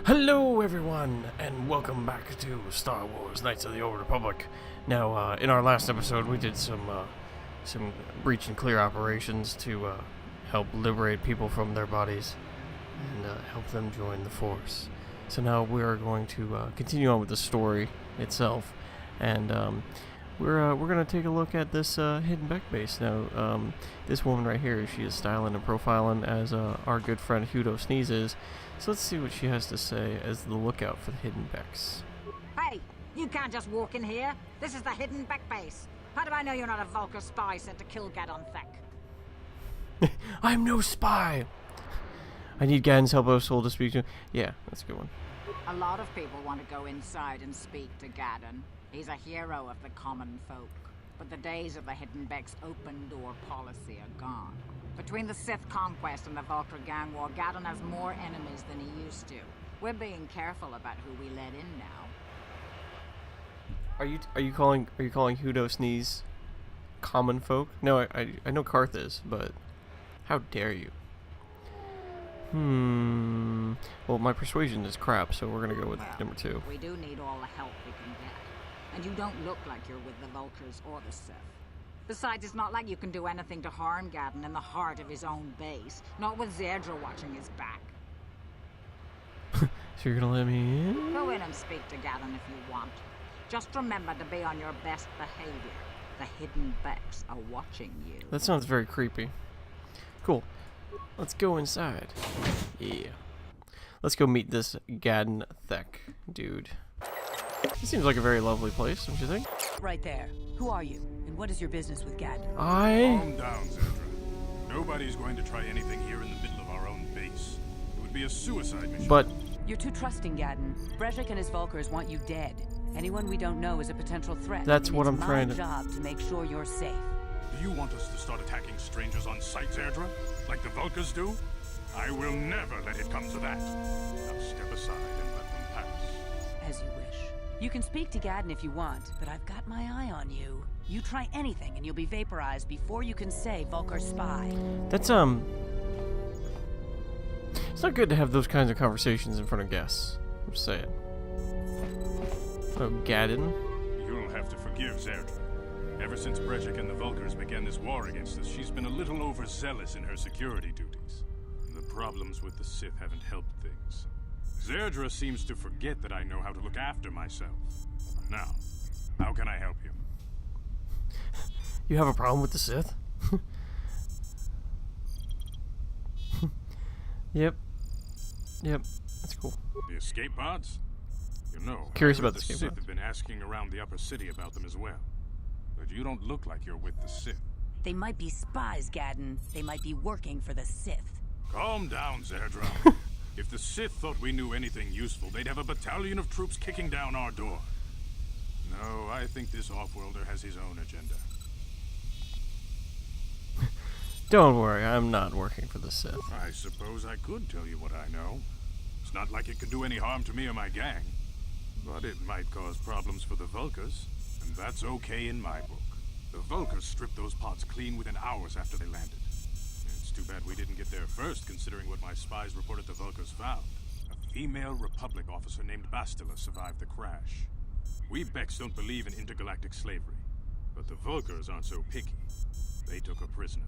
Hello everyone, and welcome back to Star Wars Knights of the Old Republic. Now, in our last episode, we did some breach and clear operations to help liberate people from their bodies and help them join the Force. So now we are going to continue on with the story itself, and we're going to take a look at this hidden Beck base. Now, this woman right here, she is styling and profiling as our good friend Hudo Sneeze is. So let's see what she has to say as the lookout for the hidden Becks. Hey, you can't just walk in here. This is the hidden Beck base. How do I know you're not a Vulcar spy sent to kill Gadon Thek? I'm no spy! I need Gadon's help soul to speak to. Yeah, that's a good one. A lot of people want to go inside and speak to Gadon. He's a hero of the common folk. But the days of the hidden Beck's open door policy are gone. Between the Sith conquest and the Vulcar gang war, Gadon has more enemies than he used to. We're being careful about who we let in now. Are you calling Hudo Sneeze common folk? No, I know Karth is, but how dare you? Well, my persuasion is crap, so we're gonna go with number 2. We do need all the help we can get. And you don't look like you're with the Vulcars or the Sith. Besides, it's not like you can do anything to harm Gadon in the heart of his own base. Not with Zerdra watching his back. So you're gonna let me in? Go in and speak to Gadon if you want. Just remember to be on your best behavior. The hidden Becks are watching you. That sounds very creepy. Cool. Let's go inside. Yeah. Let's go meet this Gadon Thek dude. He seems like a very lovely place, don't you think? Right there. Who are you? And what is your business with Gadon? Calm down, Zerdra. Nobody's going to try anything here in the middle of our own base. It would be a suicide mission. But You're too trusting, Gadon. Brejik and his Vulcars want you dead. Anyone we don't know is a potential threat. That's what I'm trying to... It's my job to make sure you're safe. Do you want us to start attacking strangers on sight, Zerdra? Like the Vulcars do? I will never let it come to that. Now step aside and let them pass. As you wish. You can speak to Gadon if you want, but I've got my eye on you. You try anything and you'll be vaporized before you can say Vulcar spy. That's, it's not good to have those kinds of conversations in front of guests. I'm just saying. Oh, Gadon. You'll have to forgive Zerdra. Ever since Brejik and the Vulcars began this war against us, she's been a little overzealous in her security duties. The problems with the Sith haven't helped things. Zerdra seems to forget that I know how to look after myself. Now, how can I help you? You have a problem with the Sith? Yep. That's cool. The escape pods? You know, Curious I heard about the escape Sith pods. have been asking around the upper city about them as well. But you don't look like you're with the Sith. They might be spies, Gadon. They might be working for the Sith. Calm down, Zerdra. If the Sith thought we knew anything useful, they'd have a battalion of troops kicking down our door. No, I think this off-worlder has his own agenda. Don't worry, I'm not working for the Sith. I suppose I could tell you what I know. It's not like it could do any harm to me or my gang. But it might cause problems for the Vulcars, and that's okay in my book. The Vulcars stripped those pods clean within hours after they landed. It's too bad we didn't get there first, considering what my spies reported the Vulcars found. A female Republic officer named Bastila survived the crash. We Becks don't believe in intergalactic slavery, but the Vulcars aren't so picky. They took her prisoner.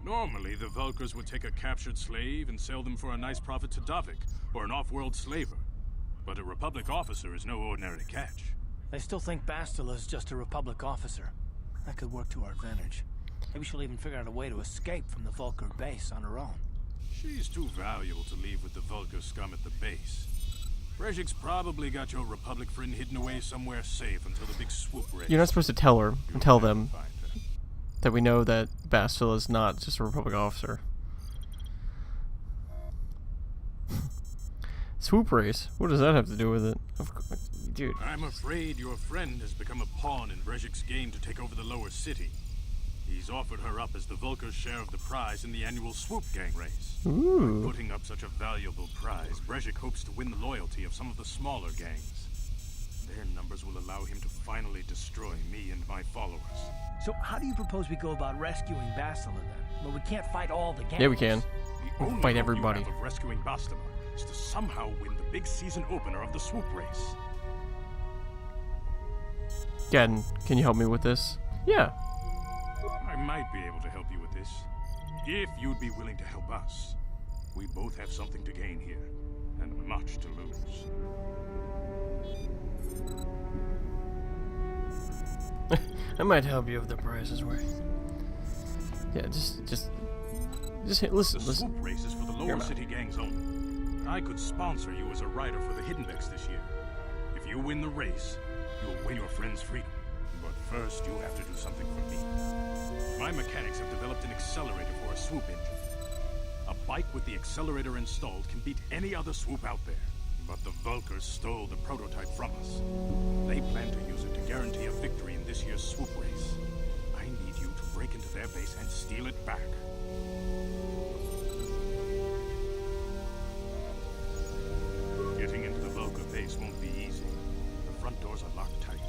Normally, the Vulcars would take a captured slave and sell them for a nice profit to Davik, or an off-world slaver. But a Republic officer is no ordinary catch. I still think Bastila's just a Republic officer. That could work to our advantage. Maybe she'll even figure out a way to escape from the Vulcar base on her own. She's too valuable to leave with the Vulcar scum at the base. Brejik's probably got your Republic friend hidden away somewhere safe until the big swoop race. You're not supposed to tell her, You'll tell have to them find her. that we know that Bastila is not just a Republic officer. Swoop race? What does that have to do with it? Dude. I'm afraid your friend has become a pawn in Brejik's game to take over the lower city. He's offered her up as the Vulcar's share of the prize in the annual swoop gang race. Ooh. By putting up such a valuable prize, Brejik hopes to win the loyalty of some of the smaller gangs. Their numbers will allow him to finally destroy me and my followers. So how do you propose we go about rescuing Bastila then? Well, we can't fight all the gangs. Yeah, we can. Only fight hope everybody. you have of rescuing Bastila is to somehow win the big season opener of the swoop race. Gadden, can you help me with this? Yeah. I might be able to help you with this, if you'd be willing to help us. We both have something to gain here, and much to lose. I might help you if the price is worth. Yeah, just hit, listen. The swoop race is for the lower city gangs only. I could sponsor you as a rider for the Hidden Becks this year. If you win the race, you'll win your friend's freedom. But first, you have to do something for me. My mechanics have developed an accelerator for a swoop engine. A bike with the accelerator installed can beat any other swoop out there. But the Vulkars stole the prototype from us. They plan to use it to guarantee a victory in this year's swoop race. I need you to break into their base and steal it back. Getting into the Vulkar base won't be easy. The front doors are locked tight.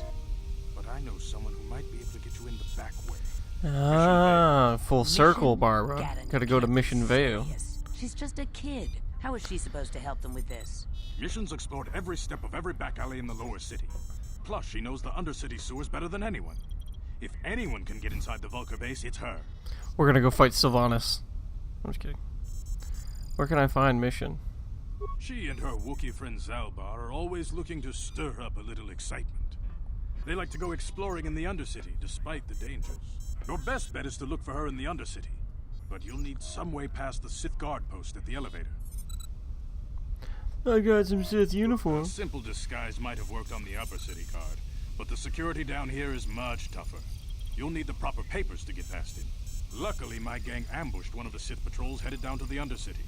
But I know someone who might be able to get you in the back way. Ah, full circle, Mission Barbara. Gadden, Gotta go to can't Mission be Vale. serious. She's just a kid. How is she supposed to help them with this? Mission's explored every step of every back alley in the lower city. Plus, she knows the undercity sewers better than anyone. If anyone can get inside the Vulkar base, it's her. We're gonna go fight Sylvanas. I'm just kidding. Where can I find Mission? She and her Wookiee friend Zalbar are always looking to stir up a little excitement. They like to go exploring in the Undercity, despite the dangers. Your best bet is to look for her in the Undercity. But you'll need some way past the Sith guard post at the elevator. I got some Sith A uniforms. simple disguise might have worked on the upper city guard, but the security down here is much tougher. You'll need the proper papers to get past it. Luckily, my gang ambushed one of the Sith patrols headed down to the Undercity.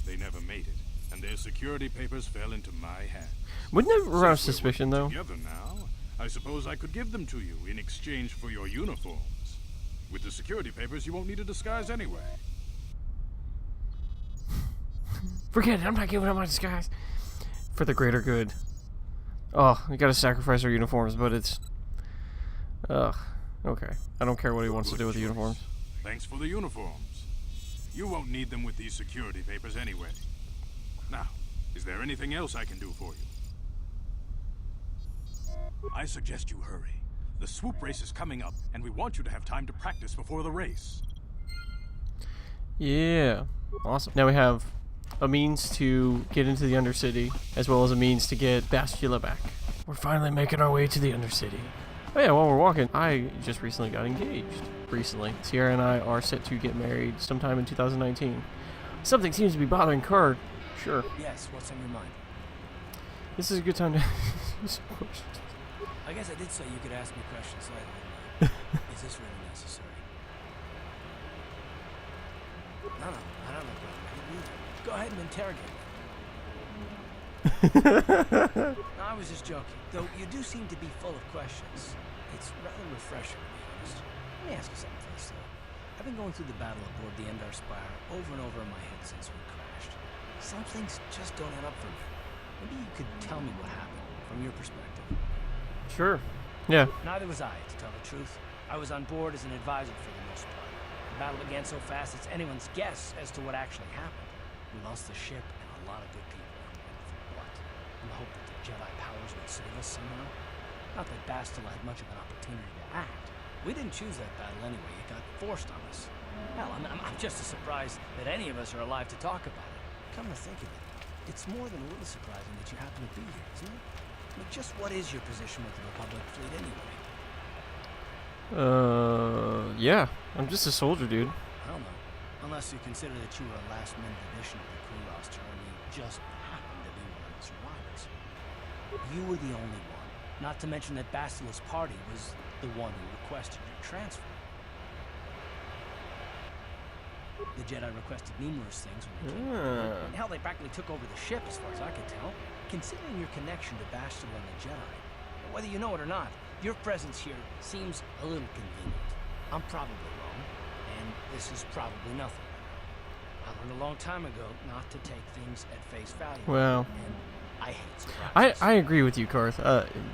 They never made it, and their security papers fell into my hands. Wouldn't it arouse Since we're suspicion, working though? Together now, I suppose I could give them to you in exchange for your uniforms. With the security papers, you won't need a disguise anyway. Forget it, I'm not giving up my disguise. For the greater good. Oh, we gotta sacrifice our uniforms, but it's... Ugh. Okay. I don't care what he wants to do with the uniforms. Thanks for the uniforms. You won't need them with these security papers anyway. Now, is there anything else I can do for you? I suggest you hurry. The swoop race is coming up, and we want you to have time to practice before the race. Yeah. Awesome. Now we have a means to get into the Undercity, as well as a means to get Bastila back. We're finally making our way to the Undercity. Oh yeah, while we're walking, I just recently got engaged. Recently. Sierra and I are set to get married sometime in 2019. Something seems to be bothering Kurt. Sure. Yes, what's on your mind? This is a good time to ask some questions. I guess I did say you could ask me questions later. Is this really necessary? No, I don't know. I didn't either. Go ahead and interrogate me. No, I was just joking. Though you do seem to be full of questions. It's rather refreshing, to be honest. Let me ask you something first, though. I've been going through the battle aboard the Endar Spire over and over in my head since we crashed. Some things just don't add up for me. Maybe you could tell me what happened from your perspective. Sure. Yeah. Neither was I, to tell the truth. I was on board as an advisor for the most part. The battle began so fast it's anyone's guess as to what actually happened. We lost the ship and a lot of good people. And for what? In the hope that the Jedi powers would save us somehow? Not that Bastila had much of an opportunity to act. We didn't choose that battle anyway. It got forced on us. Hell, I'm just as surprised that any of us are alive to talk about it. Come to think of it, it's more than a little surprising that you happen to be here, isn't it? I mean, just what is your position with the Republic fleet anyway? Yeah. I'm just a soldier, dude. I don't know. Unless you consider that you were a last-minute addition to the crew roster and you just happened to be one of the survivors. You were the only one. Not to mention that Bastila's party was the one who requested your transfer. The Jedi requested numerous things when they came. And hell, they practically took over the ship as far as I could tell. Considering your connection to Bastila and the Jedi, whether you know it or not, your presence here seems a little convenient. I'm probably wrong, and this is probably nothing. I learned a long time ago not to take things at face value. Well, and I hate surprises. I agree with you, Karth.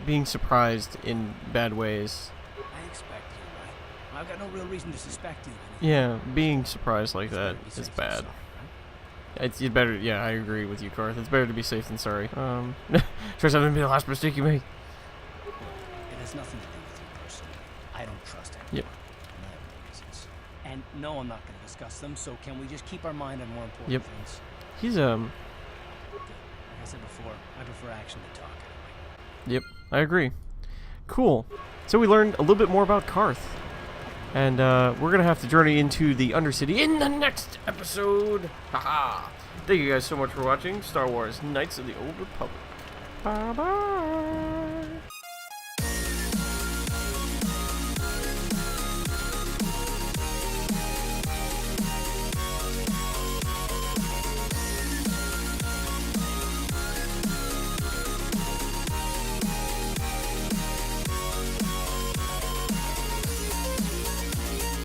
Being surprised in bad ways. I expect you, right? I've got no real reason to suspect you of anything. Yeah, being surprised like It's that gotta be is safe bad. and sorry, right? It's better. Yeah, I agree with you, Karth. It's better to be safe than sorry. Try something to be the last mistake you make. It has nothing to do with you personally. I don't trust anyone. Yep. And I have my reasons. And no, I'm not going to discuss them, so can we just keep our mind on more important Yep. things? He's Good. Like I said before, I prefer action to talk anyway. Yep, I agree. Cool. So we learned a little bit more about Karth. And we're going to have to journey into the Undercity in the next episode. Haha. Thank you guys so much for watching Star Wars Knights of the Old Republic. Bye-bye.